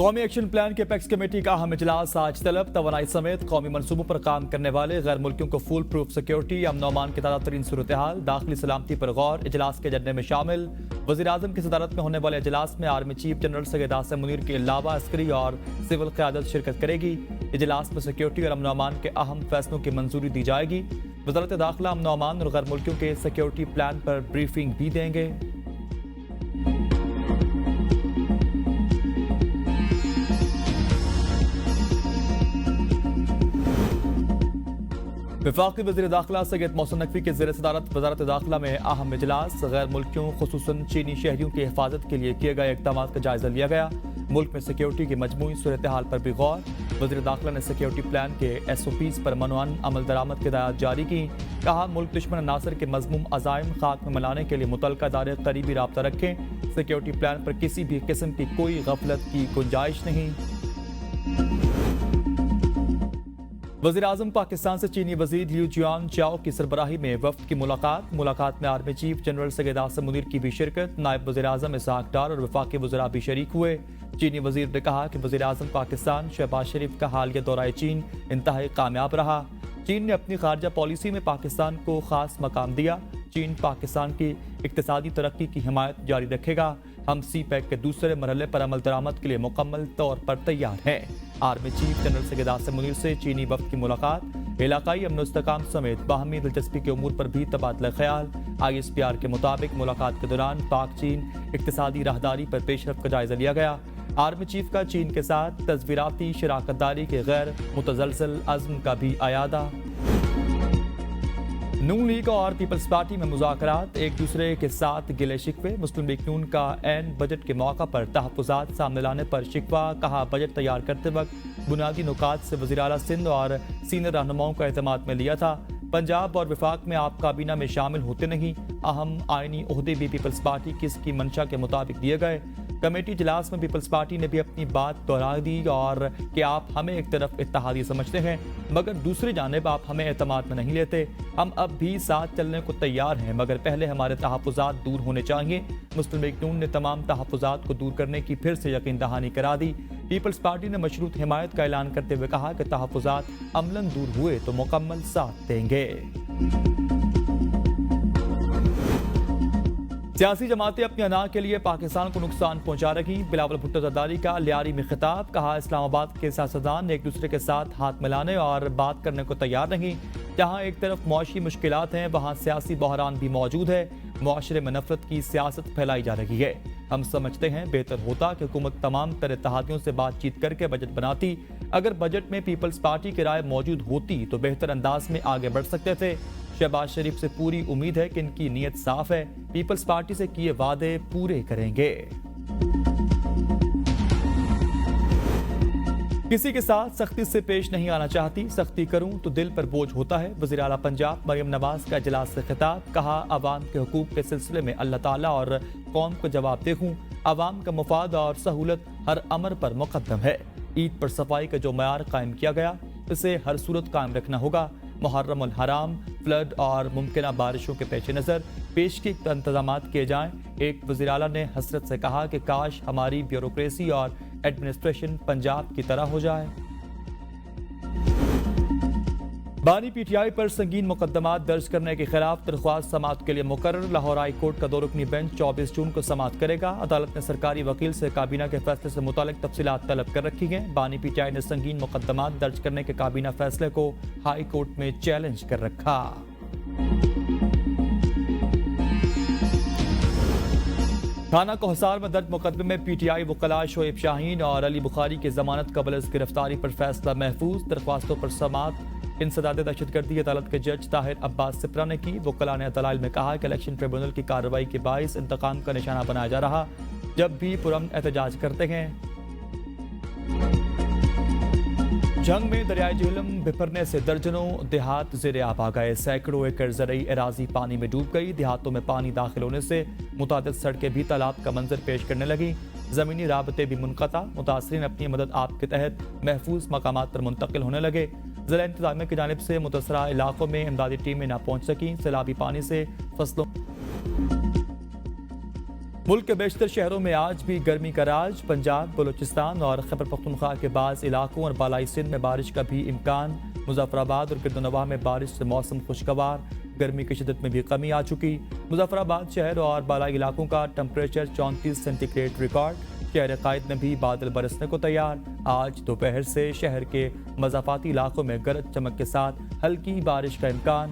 कौमी action plan के PACS committee का अहम इजलास आज तलब तवानाई समेत कौमी मनसूबों पर काम करने वाले गैर मुल्कियों को फुल प्रूफ सिक्योरिटी, अमन अमान की ताज़ा तरीन सूरत हाल, दाखिली सलामती पर गौर। इजलास के एजेंडे में शामिल वज़ीर आज़म की सदारत में होने वाले इजलास में army chief general Syed Asim Munir के अलावा अस्करी और सिविल क़यादत शिरकत करेगी। इजलास में सिक्योरिटी और अमन अमान के अहम फैसलों की मंजूरी दी जाएगी। वज़ारत दाखिला अमन अमान और गैर मुल्कियों के सिक्योरिटी प्लान पर ब्रीफिंग भी देंगे। वफाकी वज़ीर दाखिला सैयद मोहसिन नकवी के ज़ेर सदारत वज़ारत दाखिला में अहम इजलास। गैर मुल्कियों खुसूसन चीनी शहरियों की हिफाजत के लिए किए गए इक़दाम का जायजा लिया गया। मुल्क में सिक्योरिटी की मजमूई सूरत हाल पर भी गौर। वज़ीर दाखिला ने सिक्योरिटी प्लान के SOPs पर मनवान अमल दरामद की हिदायत जारी की। कहा, मुल्क दुश्मन नासर के मज़मूम अज़ाइम खाक में मिलाने के लिए मुतल्लिक़ा इदारे करीबी राब्ता रखें। सिक्योरिटी प्लान पर किसी भी किस्म की कोई गफलत की गुंजाइश नहीं। वज़ीर आज़म पाकिस्तान से चीनी वज़ीर लियू जियान चाओ की सरबराही में वफ्द की मुलाकात में army chief general Syed Asim Munir की भी शिरकत। नायब वज़ीर आज़म इसहाक डार और वफाकी वज़रा भी शरीक हुए। चीनी वज़ीर ने कहा कि वज़ीर आज़म पाकिस्तान शहबाज शरीफ का हालिया दौराए चीन इंतहाई कामयाब रहा। चीन ने अपनी खारजा पॉलिसी में पाकिस्तान को खास मकाम दिया। चीन पाकिस्तान की इक्तिसादी तरक्की की हिमायत जारी रखेगा। हम CPEC के दूसरे मरहले पर अमल दरामद के लिए मुकम्मल तौर पर तैयार हैं। Army chief general Syed Asim Munir से चीनी वफ्द की मुलाकात। इलाकाई अमन इस्तेहकाम समेत बाहमी दिलचस्पी के उमूर पर भी तबादला ख्याल। ISPR के मुताबिक मुलाकात के दौरान पाक चीन इक्तिसादी राहदारी पर पेशरफ का जायजा लिया गया। आर्मी चीफ का चीन के साथ तस्वीराती शराकतदारी के गैर मुतजलसल अज़्म का भी आयादा। नून लीग और पीपल्स पार्टी में मुज़ाकरात, एक दूसरे के साथ गिले शिकवे। मुस्लिम लीग नून का ऐन बजट के मौका पर तहफ़्फ़ुज़ात सामने लाने पर शिकवा। कहा, बजट तैयार करते वक्त बुनियादी नुकात से वज़ीर आला सिंध और सीनियर रहनुमाओं का एतमाद में लिया था। पंजाब और वफाक में आप काबीना में शामिल होते नहीं। अहम आइनी ओहदे भी पीपल्स पार्टी की मंशा के मुताबिक दिए गए। कमेटी इजलास में पीपल्स पार्टी ने भी अपनी बात दोहरा दी और कि आप हमें एक तरफ इत्तेहादी समझते हैं मगर दूसरी जानिब आप हमें एतमाद में नहीं लेते। हम अब भी साथ चलने को तैयार हैं मगर पहले हमारे तहफ़्फ़ुज़ात दूर होने चाहिए। मुस्लिम लीग नून ने तमाम तहफ़्फ़ुज़ात को दूर करने की फिर से यकीन दहानी करा दी। पीपल्स पार्टी ने मशरूत हिमायत का ऐलान करते हुए कहा कि तहफ़्फ़ुज़ात अमलन दूर हुए तो मुकम्मल साथ देंगे। सियासी जमातें अपनी अना के लिए पाकिस्तान को नुकसान पहुंचा रही। बिलावल भुट्टो ज़रदारी का लियारी में खिताब। कहा, इस्लामाबाद के सियासतदान एक दूसरे के साथ हाथ मिलाने और बात करने को तैयार नहीं। जहां एक तरफ मुआशी मुश्किलात हैं वहां सियासी बहरान भी मौजूद है। मुआशरे में नफरत की सियासत फैलाई जा रही है। हम समझते हैं बेहतर होता कि हुकूमत तमाम तरह इत्तेहादियों से बातचीत करके बजट बनाती। अगर बजट में पीपल्स पार्टी की राय मौजूद होती तो बेहतर अंदाज में आगे बढ़ सकते थे। शहबाज शरीफ से पूरी उम्मीद है कि इनकी नीयत साफ है। पीपल्स पार्टी से किए वादे पूरे करेंगे। किसी के साथ सख्ती से पेश नहीं आना चाहती, सख्ती करूं तो दिल पर बोझ होता है। वज़ीर आला पंजाब मरियम नवाज का इजलास से खिताब। कहा, अवाम के हुकूक के सिलसिले में अल्लाह ताला और कौम को जवाबदेह हूं। अवाम का मुफाद और सहूलत हर अमर पर मुकद्दम है। ईद पर सफाई का जो मयार कायम किया गया इसे हर सूरत कायम रखना होगा। मुहर्रम उल हराम, फ्लड और मुमकिना बारिशों के पेश नज़र पेश के इंतजामात किए जाएं। एक वज़ीर आला ने हसरत से कहा कि काश हमारी ब्यूरोक्रेसी और एडमिनिस्ट्रेशन पंजाब की तरह हो जाए। बानी PTI पर संगीन मुकदमात दर्ज करने के खिलाफ दरख्वास्त समाअत के लिए मुकर्रर। लाहौर हाई कोर्ट का 2 रुकनी बेंच 24 जून को समाअत करेगा। अदालत ने सरकारी वकील से काबीना के फैसले से मुतालिक तफसीलात तलब कर रखी हैं। बानी PTI ने संगीन मुकदमात दर्ज करने के काबीना फैसले को हाई कोर्ट में चैलेंज कर रखा। थाना कोहसार में दर्ज मुकदमे में PTI वकला शोएब शाहीन और अली बुखारी की जमानत कबल गिरफ्तारी पर फैसला महफूज। दरख्वास्तों पर समाअत इंसदाद दहशतगर्दी अदालत के जज ताहिर अब्बास सिप्रा ने की। वकला ने दलाइल में कहा कि इलेक्शन ट्रिब्यूनल की कार्रवाई के बाइस इंतकाम का निशाना बनाया जा रहा। जब भी पुरअमन एहतजाज करते हैं। जंग में दरियाई झेलम बिफरने से दर्जनों देहात ज़ेरे आब आ गए। सैकड़ों एकड़ ज़रई एराजी पानी में डूब गई। देहातों में पानी दाखिल होने से मुतादिद सड़कें भी तालाब का मंजर पेश करने लगी। ज़मीनी राबते भी मुनक़ता। मुतासरीन अपनी मदद आप के तहत महफूज मकामात पर मुंतकिल होने लगे। ज़िला इंतज़ामिया की जानिब से मुतसरा इलाकों में इमदादी टीमें ना पहुँच सकीं। सैलाबी पानी से फसलों ملک کے بیشتر شہروں میں آج بھی گرمی کا راج. پنجاب، بلوچستان اور خیبر پختونخوا کے بعض علاقوں اور بالائی سندھ میں بارش کا بھی امکان. مظفر آباد اور گردنواہ میں بارش سے موسم خوشگوار. گرمی کی شدت میں بھی کمی آ چکی. مظفر آباد شہر اور بالائی علاقوں کا ٹمپریچر 34 سینٹی گریڈ ریکارڈ. شہر قائد میں بھی بادل برسنے کو تیار. آج دوپہر سے شہر کے مضافاتی علاقوں میں گرج چمک کے ساتھ ہلکی بارش کا امکان.